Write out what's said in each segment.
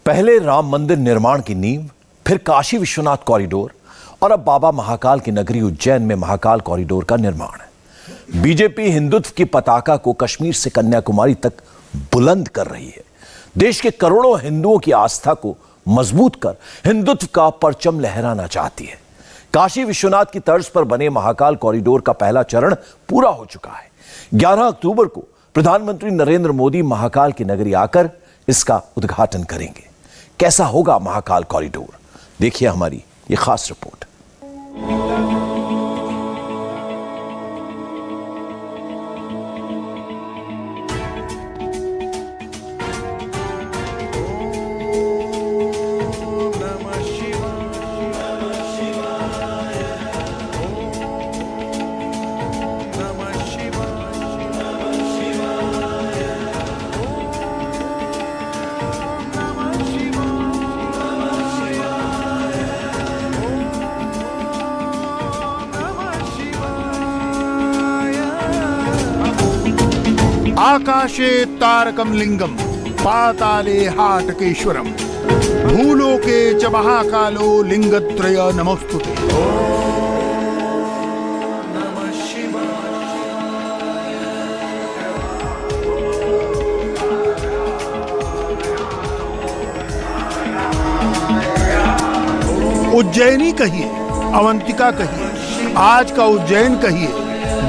पहले राम मंदिर निर्माण की नींव, फिर काशी विश्वनाथ कॉरिडोर और अब बाबा महाकाल की नगरी उज्जैन में महाकाल कॉरिडोर का निर्माण। बीजेपी हिंदुत्व की पताका को कश्मीर से कन्याकुमारी तक बुलंद कर रही है। देश के करोड़ों हिंदुओं की आस्था को मजबूत कर हिंदुत्व का परचम लहराना चाहती है। काशी विश्वनाथ की तर्ज पर बने महाकाल कॉरिडोर का पहला चरण पूरा हो चुका है। 11 अक्टूबर को प्रधानमंत्री नरेंद्र मोदी महाकाल की नगरी आकर इसका उद्घाटन करेंगे। कैसा होगा महाकाल कॉरिडोर, देखिए हमारी ये खास रिपोर्ट। आकाशे तारकम लिंगम पाताले हाटकेश्वरम भूलोके च महाकालो लिंगत्रय नमोस्तुते। उज्जैनी कहिए, अवंतिका कहिए, आज का उज्जैन कहिए,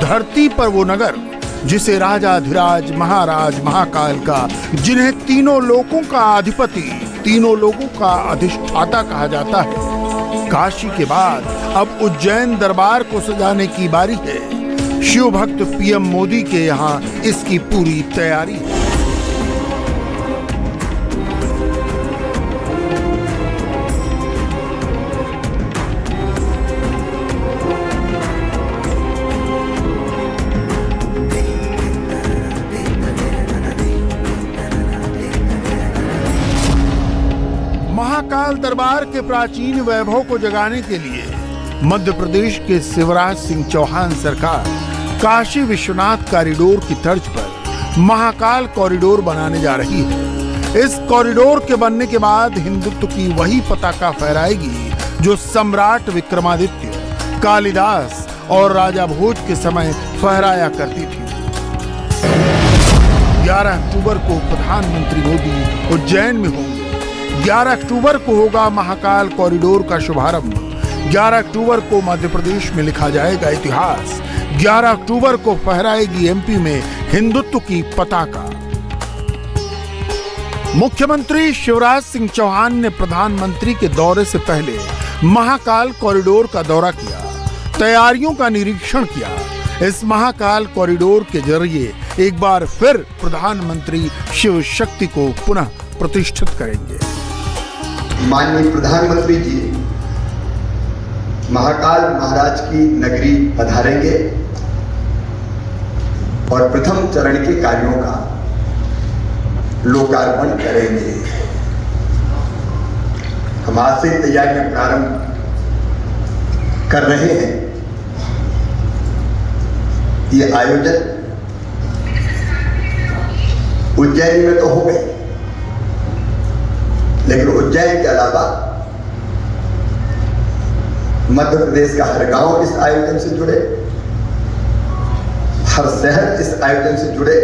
धरती पर वो नगर जिसे राजाधिराज महाराज महाकाल का, जिन्हें तीनों लोकों का अधिपति, तीनों लोकों का अधिष्ठाता कहा जाता है। काशी के बाद अब उज्जैन दरबार को सजाने की बारी है। शिव भक्त पीएम मोदी के यहाँ इसकी पूरी तैयारी है। महाकाल दरबार के प्राचीन वैभव को जगाने के लिए मध्य प्रदेश के शिवराज सिंह चौहान सरकार काशी विश्वनाथ कॉरिडोर की तर्ज पर महाकाल कॉरिडोर बनाने जा रही है। इस कॉरिडोर के बनने के बाद हिंदुत्व की वही पताका फहराएगी जो सम्राट विक्रमादित्य, कालिदास और राजा भोज के समय फहराया करती थी। 11 अक्टूबर को प्रधानमंत्री मोदी उज्जैन में होंगे। 11 अक्टूबर को होगा महाकाल कॉरिडोर का शुभारंभ। 11 अक्टूबर को मध्य प्रदेश में लिखा जाएगा इतिहास। 11 अक्टूबर को फहराएगी एमपी में हिंदुत्व की पताका। मुख्यमंत्री शिवराज सिंह चौहान ने प्रधानमंत्री के दौरे से पहले महाकाल कॉरिडोर का दौरा किया, तैयारियों का निरीक्षण किया। इस महाकाल कॉरिडोर के जरिए एक बार फिर प्रधानमंत्री शिव शक्ति को पुनः प्रतिष्ठित करेंगे। माननीय प्रधानमंत्री जी महाकाल महाराज की नगरी पधारेंगे और प्रथम चरण के कार्यों का लोकार्पण करेंगे। हम आज से तैयारियां प्रारंभ कर रहे हैं। ये आयोजन उज्जैन में तो हो गए, लेकिन उज्जैन के अलावा मध्य प्रदेश का हर गांव इस आयोजन से जुड़े, हर शहर इस आयोजन से जुड़े,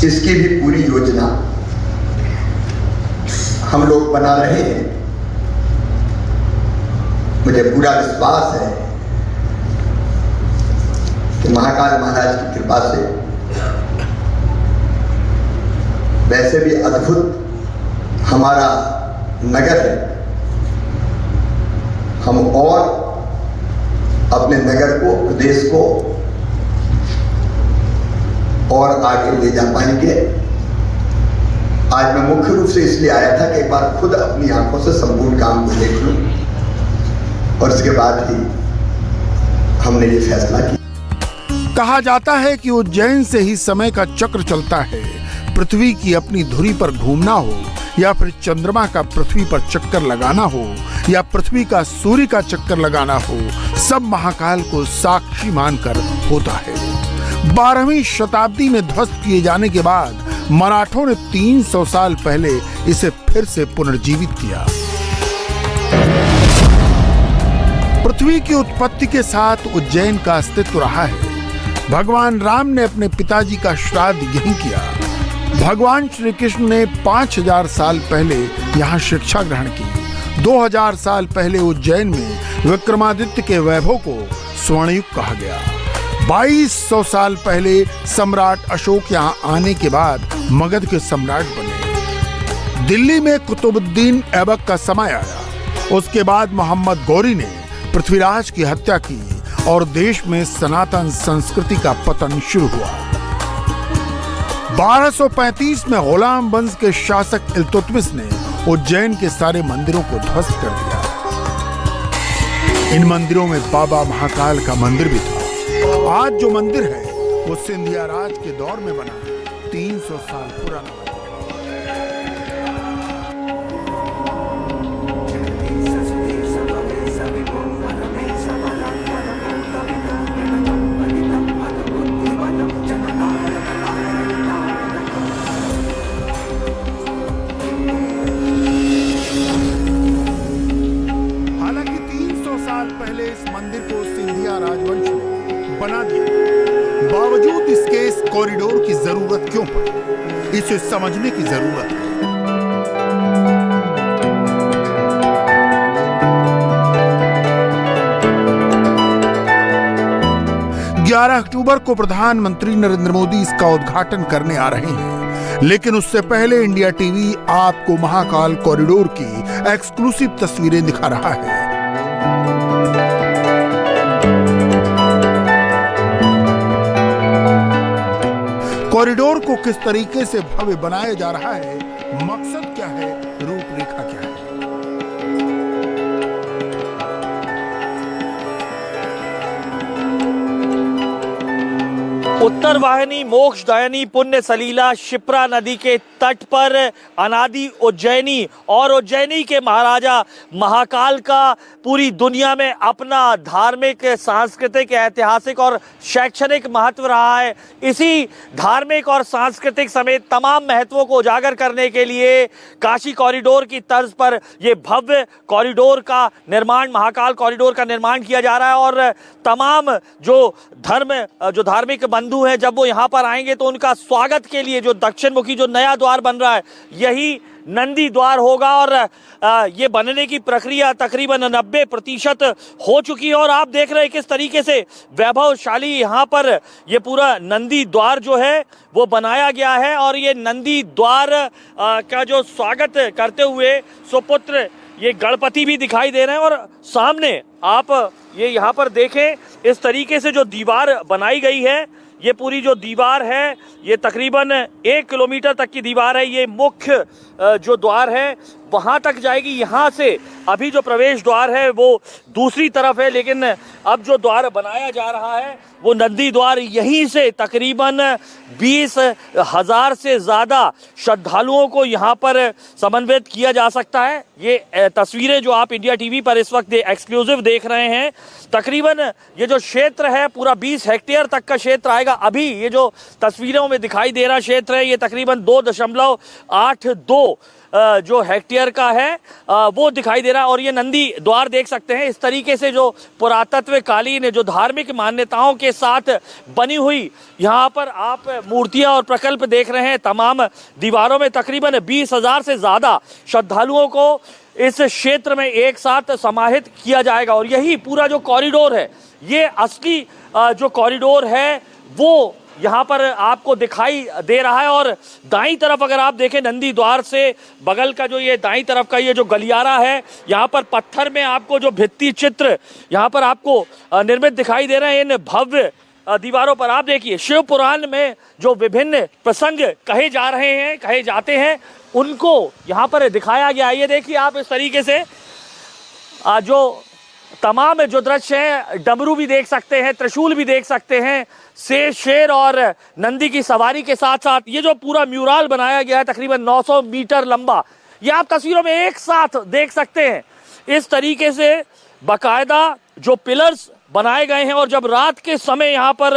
इसकी भी पूरी योजना हम लोग बना रहे हैं। मुझे पूरा विश्वास है कि महाकाल महाराज की कृपा से वैसे भी अद्भुत हमारा नगर है, हम और अपने नगर को, प्रदेश को और आगे ले जा पाएंगे। आज मैं मुख्य रूप से इसलिए आया था कि एक बार खुद अपनी आंखों से संपूर्ण काम को देख लूं और इसके बाद ही हमने ये फैसला किया। कहा जाता है कि उज्जैन से ही समय का चक्र चलता है। पृथ्वी की अपनी धुरी पर घूमना हो या फिर चंद्रमा का पृथ्वी पर चक्कर लगाना हो या पृथ्वी का सूर्य का चक्कर लगाना हो, सब महाकाल को साक्षी मानकर होता है। 12वीं शताब्दी में ध्वस्त किए जाने के बाद मराठों ने 300 साल पहले इसे फिर से पुनर्जीवित किया। पृथ्वी की उत्पत्ति के साथ उज्जैन का अस्तित्व रहा है। भगवान राम ने अपने पिताजी का श्राद्ध यहीं किया। भगवान श्री कृष्ण ने 5000 साल पहले यहाँ शिक्षा ग्रहण की। 2000 साल पहले उज्जैन में विक्रमादित्य के वैभव को स्वर्णयुग कहा गया। 2200 साल पहले सम्राट अशोक यहाँ आने के बाद मगध के सम्राट बने। दिल्ली में कुतुबुद्दीन ऐबक का समय आया। उसके बाद मोहम्मद गौरी ने पृथ्वीराज की हत्या की और देश में सनातन संस्कृति का पतन शुरू हुआ। 1235 में गुलाम वंश के शासक इल्तुतमिश ने उज्जैन के सारे मंदिरों को ध्वस्त कर दिया। इन मंदिरों में बाबा महाकाल का मंदिर भी था। आज जो मंदिर है वो सिंधिया राज के दौर में बना है। 300 साल पुराना मंदिर। हालांकि 300 साल पहले इस मंदिर को सिंधिया राजवंश ने बना दिया। बावजूद इसके इस कॉरिडोर की जरूरत क्यों पड़ी, इसे समझने की जरूरत है। 11 अक्टूबर को प्रधानमंत्री नरेंद्र मोदी इसका उद्घाटन करने आ रहे हैं, लेकिन उससे पहले इंडिया टीवी आपको महाकाल कॉरिडोर की एक्सक्लूसिव तस्वीरें दिखा रहा है। कॉरिडोर को किस तरीके से भव्य बनाया जा रहा है, मकसद क्या है, रूपरेखा क्या है। उत्तर वाहिनी मोक्षदायिनी पुण्य सलीला शिप्रा नदी के तट पर अनादि उज्जैनी और उज्जैनी के महाराजा महाकाल का पूरी दुनिया में अपना धार्मिक, सांस्कृतिक, ऐतिहासिक और शैक्षणिक महत्व रहा है। इसी धार्मिक और सांस्कृतिक समेत तमाम महत्वों को उजागर करने के लिए काशी कॉरिडोर की तर्ज पर ये भव्य कॉरिडोर का निर्माण, महाकाल कॉरिडोर का निर्माण किया जा रहा है। और तमाम जो धार्मिक बंधु हैं, जब वो यहाँ पर आएंगे तो उनका स्वागत के लिए जो दक्षिण मुखी जो नया द्वार बन रहा है, यही नंदी द्वार होगा। और ये बनने की प्रक्रिया तकरीबन 90% हो चुकी है। और आप देख रहे हैं किस तरीके से वैभवशाली यहाँ पर ये पूरा नंदी द्वार जो है वो बनाया गया है। और ये नंदी द्वार का जो स्वागत करते हुए सुपुत्र ये गणपति भी दिखाई दे रहे हैं। और सामने आप ये यहाँ पर देखें, इस तरीके से जो दीवार बनाई गई है, ये पूरी जो दीवार है ये तकरीबन 1 किलोमीटर तक की दीवार है। ये मुख्य जो द्वार है वहाँ तक जाएगी। यहाँ से अभी जो प्रवेश द्वार है वो दूसरी तरफ है, लेकिन अब जो द्वार बनाया जा रहा है वो नंदी द्वार, यहीं से तकरीबन 20,000 से ज़्यादा श्रद्धालुओं को यहाँ पर समन्वित किया जा सकता है। ये तस्वीरें जो आप इंडिया टीवी पर इस वक्त एक्सक्लूसिव देख रहे हैं, तकरीबन ये जो क्षेत्र है पूरा 20 हेक्टेयर तक का क्षेत्र आएगा। अभी ये जो तस्वीरों में दिखाई दे रहा क्षेत्र है ये तकरीबन 2.82 जो हेक्टेयर का है वो दिखाई दे रहा है। और ये नंदी द्वार देख सकते हैं, इस तरीके से जो पुरातत्वकालीन जो धार्मिक मान्यताओं के साथ बनी हुई यहाँ पर आप मूर्तियां और प्रकल्प देख रहे हैं। तमाम दीवारों में तकरीबन 20,000 से ज़्यादा श्रद्धालुओं को इस क्षेत्र में एक साथ समाहित किया जाएगा। और यही पूरा जो कॉरिडोर है, ये असली जो कॉरिडोर है वो यहाँ पर आपको दिखाई दे रहा है। और दाईं तरफ अगर आप देखें, नंदी द्वार से बगल का जो ये दाईं तरफ का ये जो गलियारा है, यहाँ पर पत्थर में आपको जो भित्ति चित्र यहाँ पर आपको निर्मित दिखाई दे रहे हैं। इन भव्य दीवारों पर आप देखिए, शिव पुराण में जो विभिन्न प्रसंग कहे जाते हैं उनको यहाँ पर दिखाया गया है। ये देखिए आप इस तरीके से जो तमाम जो दृश्य हैं, डमरू भी देख सकते हैं, त्रिशूल भी देख सकते हैं, शेर और नंदी की सवारी के साथ साथ ये जो पूरा म्यूरल बनाया गया है तकरीबन 900 मीटर लंबा, ये आप तस्वीरों में एक साथ देख सकते हैं। इस तरीके से बाकायदा जो पिलर्स बनाए गए हैं और जब रात के समय यहाँ पर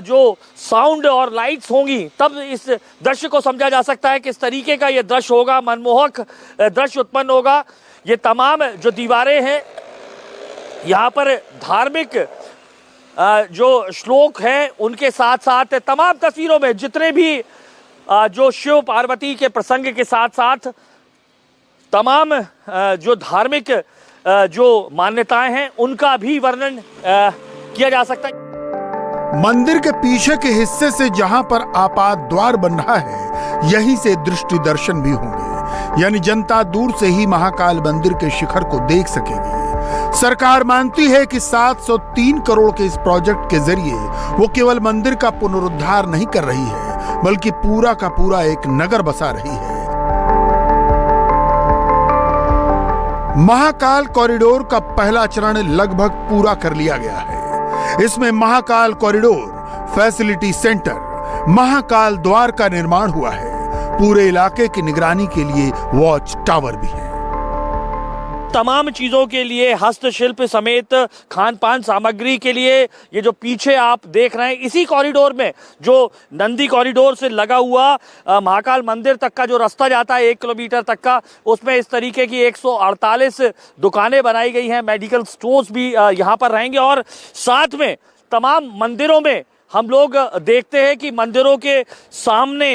जो साउंड और लाइट्स होंगी तब इस दृश्य को समझा जा सकता है किस तरीके का ये दृश्य होगा, मनमोहक दृश्य उत्पन्न होगा। ये तमाम जो दीवारें हैं यहाँ पर धार्मिक जो श्लोक हैं उनके साथ साथ तमाम तस्वीरों में जितने भी जो शिव पार्वती के प्रसंग के साथ साथ तमाम जो धार्मिक जो मान्यताएं हैं उनका भी वर्णन किया जा सकता है। मंदिर के पीछे के हिस्से से जहां पर आपात द्वार बन रहा है यहीं से दृष्टि दर्शन भी होंगे, यानी जनता दूर से ही महाकाल मंदिर के शिखर को देख सकेगी। सरकार मानती है कि 703 करोड़ के इस प्रोजेक्ट के जरिए वो केवल मंदिर का पुनरुद्धार नहीं कर रही है बल्कि पूरा का पूरा एक नगर बसा रही है। महाकाल कॉरिडोर का पहला चरण लगभग पूरा कर लिया गया है। इसमें Mahakal corridor, facility centre, Mahakal द्वार का निर्माण हुआ है। पूरे इलाके की निगरानी के लिए वॉच टावर भी है। तमाम चीजों के लिए, हस्तशिल्प समेत खान पान सामग्री के लिए ये जो पीछे आप देख रहे हैं इसी कॉरिडोर में जो नंदी कॉरिडोर से लगा हुआ महाकाल मंदिर तक का जो रास्ता जाता है 1 किलोमीटर तक का, उसमें इस तरीके की 148 दुकानें बनाई गई हैं। मेडिकल स्टोर्स भी यहाँ पर रहेंगे और साथ में तमाम मंदिरों में हम लोग देखते हैं कि मंदिरों के सामने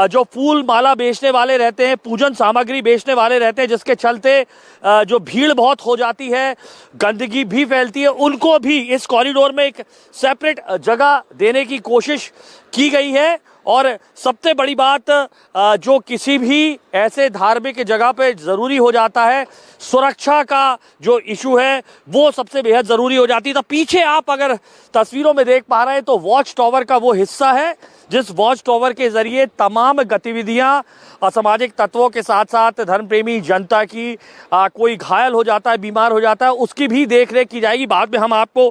जो फूल माला बेचने वाले रहते हैं, पूजन सामग्री बेचने वाले रहते हैं, जिसके चलते जो भीड़ बहुत हो जाती है, गंदगी भी फैलती है, उनको भी इस कॉरिडोर में एक सेपरेट जगह देने की कोशिश की गई है। और सबसे बड़ी बात जो किसी भी ऐसे धार्मिक जगह पे ज़रूरी हो जाता है, सुरक्षा का जो इशू है वो सबसे बेहद ज़रूरी हो जाती है। तो पीछे आप अगर तस्वीरों में देख पा रहे हैं तो वॉच टावर का वो हिस्सा है जिस वॉच टावर के जरिए तमाम गतिविधियां असामाजिक तत्वों के साथ साथ धर्म प्रेमी जनता की कोई घायल हो जाता है, बीमार हो जाता है, उसकी भी देख रेख की जाएगी। बाद में हम आपको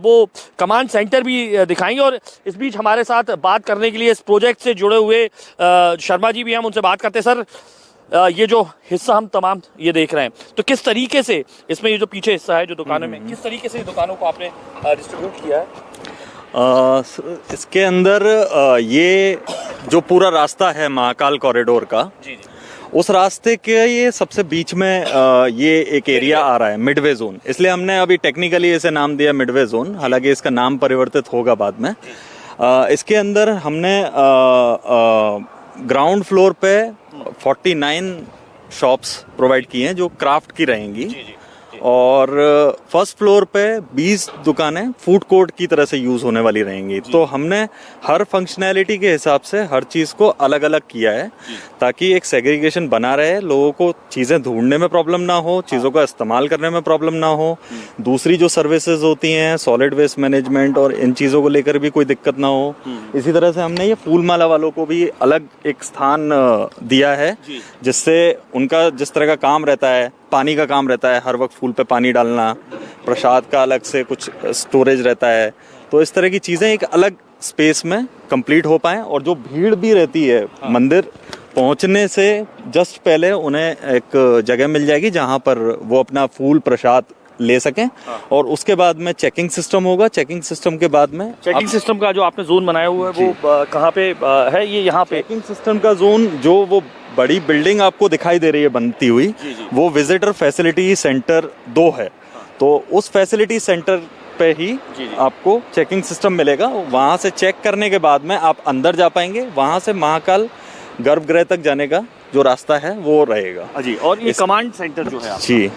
वो कमांड सेंटर भी दिखाएंगे। और इस बीच हमारे साथ बात करने के लिए इस प्रोजेक्ट से जुड़े हुए शर्मा जी भी, हम उनसे बात करते हैं। सर, ये जो हिस्सा हम तमाम ये देख रहे हैं तो किस तरीके से इसमें ये जो पीछे हिस्सा है जो दुकानों में, किस तरीके से दुकानों को आपने डिस्ट्रीब्यूट किया है? इसके अंदर ये जो पूरा रास्ता है महाकाल कॉरिडोर का, जी। उस रास्ते के ये सबसे बीच में ये एक एरिया आ रहा है, मिडवे जोन। इसलिए हमने अभी टेक्निकली इसे नाम दिया मिडवे जोन, हालांकि इसका नाम परिवर्तित होगा बाद में। इसके अंदर हमने ग्राउंड फ्लोर पे 49 शॉप्स प्रोवाइड किए हैं जो क्राफ्ट की रहेंगी, और फर्स्ट फ्लोर पे 20 दुकानें फूड कोर्ट की तरह से यूज होने वाली रहेंगी। तो हमने हर फंक्शनैलिटी के हिसाब से हर चीज को अलग अलग किया है ताकि एक सेग्रीगेशन बना रहे, लोगों को चीजें ढूंढने में प्रॉब्लम ना हो, चीजों का इस्तेमाल करने में प्रॉब्लम ना हो। दूसरी जो सर्विसेज होती हैं, सॉलिड वेस्ट मैनेजमेंट और इन चीजों को लेकर भी कोई दिक्कत ना हो। इसी तरह से हमने ये फूल माला वालों को भी अलग एक स्थान दिया है, जिससे उनका जिस तरह का काम रहता है, पानी का काम रहता है, हर वक्त फूल पे पानी डालना, प्रसाद का अलग से कुछ स्टोरेज रहता है, तो इस तरह की चीजें एक अलग स्पेस में कंप्लीट हो पाएं। और जो भीड़ भी रहती है मंदिर पहुंचने से जस्ट पहले उन्हें एक जगह मिल जाएगी जहां पर वो अपना फूल प्रसाद ले सकें। और उसके बाद में चेकिंग सिस्टम होगा। चेकिंग सिस्टम के बाद में चेकिंग सिस्टम का जो आपने जोन बनाया हुआ है वो कहाँ पे है? ये यहाँ पे चेकिंग सिस्टम का जोन, जो वो बड़ी बिल्डिंग आपको दिखाई दे रही है बनती हुई, वो विजिटर फैसिलिटी सेंटर 2 है। तो उस फैसिलिटी सेंटर पे ही आपको चेकिंग सिस्टम मिलेगा। वहां से चेक करने के बाद में आप अंदर जा पाएंगे। वहां से महाकाल गर्भगृह तक जाने का जो रास्ता है वो रहेगा जी। और ये कमांड सेंटर जो है आपका, जी,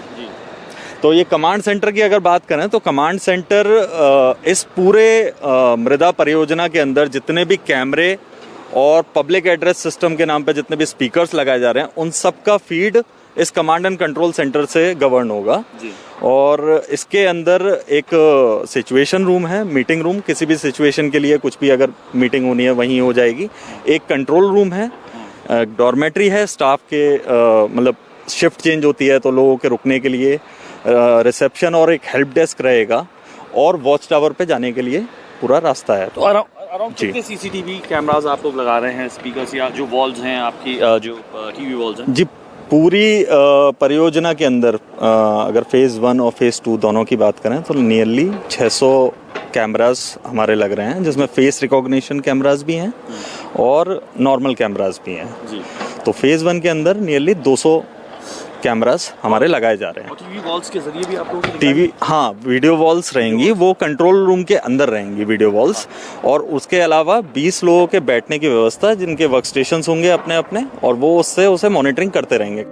तो ये कमांड सेंटर की अगर बात करें तो कमांड सेंटर इस पूरे मृदा परियोजना के अंदर जितने भी कैमरे और पब्लिक एड्रेस सिस्टम के नाम पे जितने भी स्पीकर्स लगाए जा रहे हैं, उन सब का फीड इस कमांड एंड कंट्रोल सेंटर से गवर्न होगा जी। और इसके अंदर एक सिचुएशन रूम है, मीटिंग रूम, किसी भी सिचुएशन के लिए कुछ भी अगर मीटिंग होनी है वहीं हो जाएगी। एक कंट्रोल रूम है, डॉर्मेट्री है, स्टाफ के मतलब शिफ्ट चेंज होती है तो लोगों के रुकने के लिए रिसेप्शन और एक हेल्प डेस्क रहेगा, और वॉच टावर पे जाने के लिए पूरा रास्ता है। तो अराउंड कितने सीसीटीवी कैमरास आप लोग लगा रहे हैं, स्पीकर्स या जो वॉल्स हैं आपकी, जो टीवी वॉल्स हैं? जी, पूरी परियोजना के अंदर अगर फेज़ 1 और फेज़ 2 दोनों की बात करें तो नियरली 600 कैमरास हमारे लग रहे हैं, जिसमें फेस रिकॉग्निशन कैमरास भी हैं और नॉर्मल कैमरास भी हैं। तो फेज़ 1 के अंदर नियरली 200 कैमरास हमारे लगाए जा रहे हैं। टीवी वॉल्स के जरिए भी आप लोग टीवी, हाँ, वीडियो वॉल्स रहेंगी, वो कंट्रोल रूम के अंदर रहेंगी वीडियो वॉल्स, और उसके अलावा 20 लोगों के बैठने की व्यवस्था, जिनके वर्क स्टेशंस होंगे अपने अपने, और वो उससे उसे मॉनिटरिंग करते रहेंगे।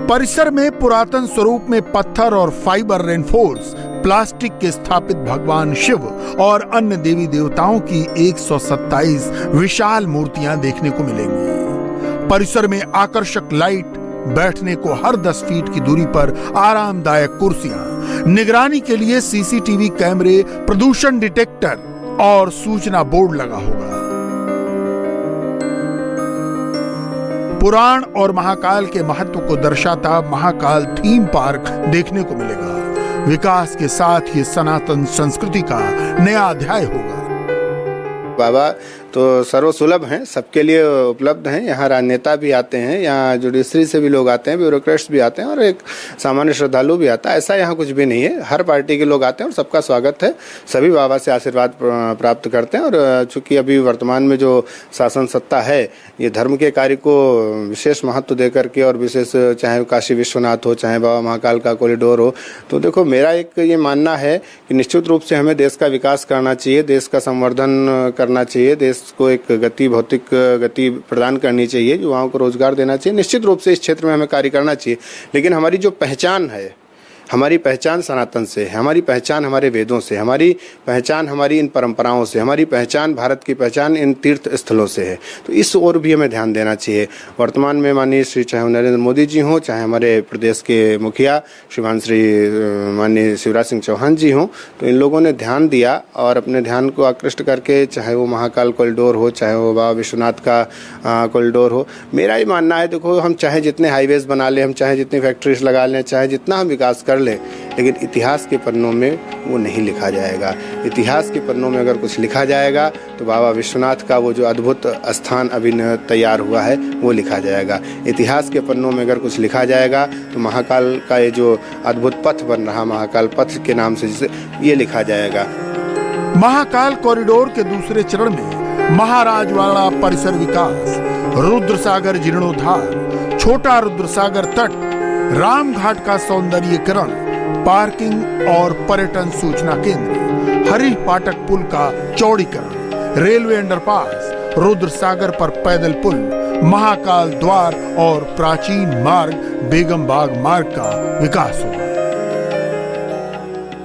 परिसर में पुरातन स्वरूप में पत्थर और फाइबर रेनफोर्स प्लास्टिक के स्थापित भगवान शिव और अन्य देवी देवताओं की 127 विशाल मूर्तियां देखने को मिलेंगी। परिसर में आकर्षक लाइट, बैठने को हर 10 फीट की दूरी पर आरामदायक कुर्सियां, निगरानी के लिए सीसीटीवी कैमरे, प्रदूषण डिटेक्टर और सूचना बोर्ड लगा होगा। पुराण और महाकाल के महत्व को दर्शाता महाकाल थीम पार्क देखने को मिलेगा। विकास के साथ ही सनातन संस्कृति का नया अध्याय होगा। बाबा तो सर्वसुलभ हैं, सबके लिए उपलब्ध हैं। यहाँ राजनेता भी आते हैं, यहाँ जुडिशरी से भी लोग आते हैं, ब्यूरोक्रेट्स भी आते हैं और एक सामान्य श्रद्धालु भी आता है। ऐसा यहाँ कुछ भी नहीं है, हर पार्टी के लोग आते हैं और सबका स्वागत है। सभी बाबा से आशीर्वाद प्राप्त करते हैं। और चूंकि अभी वर्तमान में जो शासन सत्ता है, ये धर्म के कार्य को विशेष महत्व दे करके, और विशेष चाहे काशी विश्वनाथ हो, चाहे बाबा महाकाल का कॉरिडोर हो, तो देखो मेरा एक ये मानना है कि निश्चित रूप से हमें देश का विकास करना चाहिए, देश का संवर्धन करना चाहिए, देश को एक भौतिक गति प्रदान करनी चाहिए, युवाओं को रोजगार देना चाहिए। निश्चित रूप से इस क्षेत्र में हमें कार्य करना चाहिए, लेकिन हमारी जो पहचान है, हमारी पहचान सनातन से है, हमारी पहचान हमारे वेदों से, हमारी पहचान हमारी इन परंपराओं से, हमारी पहचान भारत की पहचान इन तीर्थ स्थलों से है। तो इस ओर भी हमें ध्यान देना चाहिए। वर्तमान में माननीय श्री चाहे नरेंद्र मोदी जी हों, चाहे हमारे प्रदेश के मुखिया श्रीमान श्री माननीय शिवराज सिंह चौहान जी हों, तो इन लोगों ने ध्यान दिया और अपने ध्यान को आकृष्ट करके, चाहे वो महाकाल कॉरिडोर हो, चाहे वो बाबा विश्वनाथ का कॉरिडोर हो, मेरा ही मानना है, देखो हम चाहे जितने हाईवेज बना लें, हम चाहे जितनी फैक्ट्रीज लगा लें, चाहे जितना हम विकास कर ले, लेकिन इतिहास के पन्नों में वो नहीं लिखा जाएगा। इतिहास के पन्नों में अगर कुछ लिखा जाएगा तो बाबा विश्वनाथ का वो जो अद्भुत स्थान अभी तैयार हुआ है वो लिखा जाएगा। इतिहास के पन्नों में अगर कुछ लिखा जाएगा तो महाकाल का ये जो अद्भुत पथ बन रहा, महाकाल पथ के नाम से जिसे, ये लिखा जाएगा। महाकाल कॉरिडोर के दूसरे चरण में महाराजवाड़ा परिसर विकास, रुद्रसागर जीर्णोद्धार, छोटा रुद्रसागर तट, रामघाट का सौंदर्यीकरण, पार्किंग और पर्यटन सूचना केंद्र, हरि पाटक पुल का चौड़ीकरण, रेलवे अंडरपास, रुद्रसागर पर पैदल पुल, महाकाल द्वार और प्राचीन मार्ग बेगम बाग मार्ग का विकास होगा।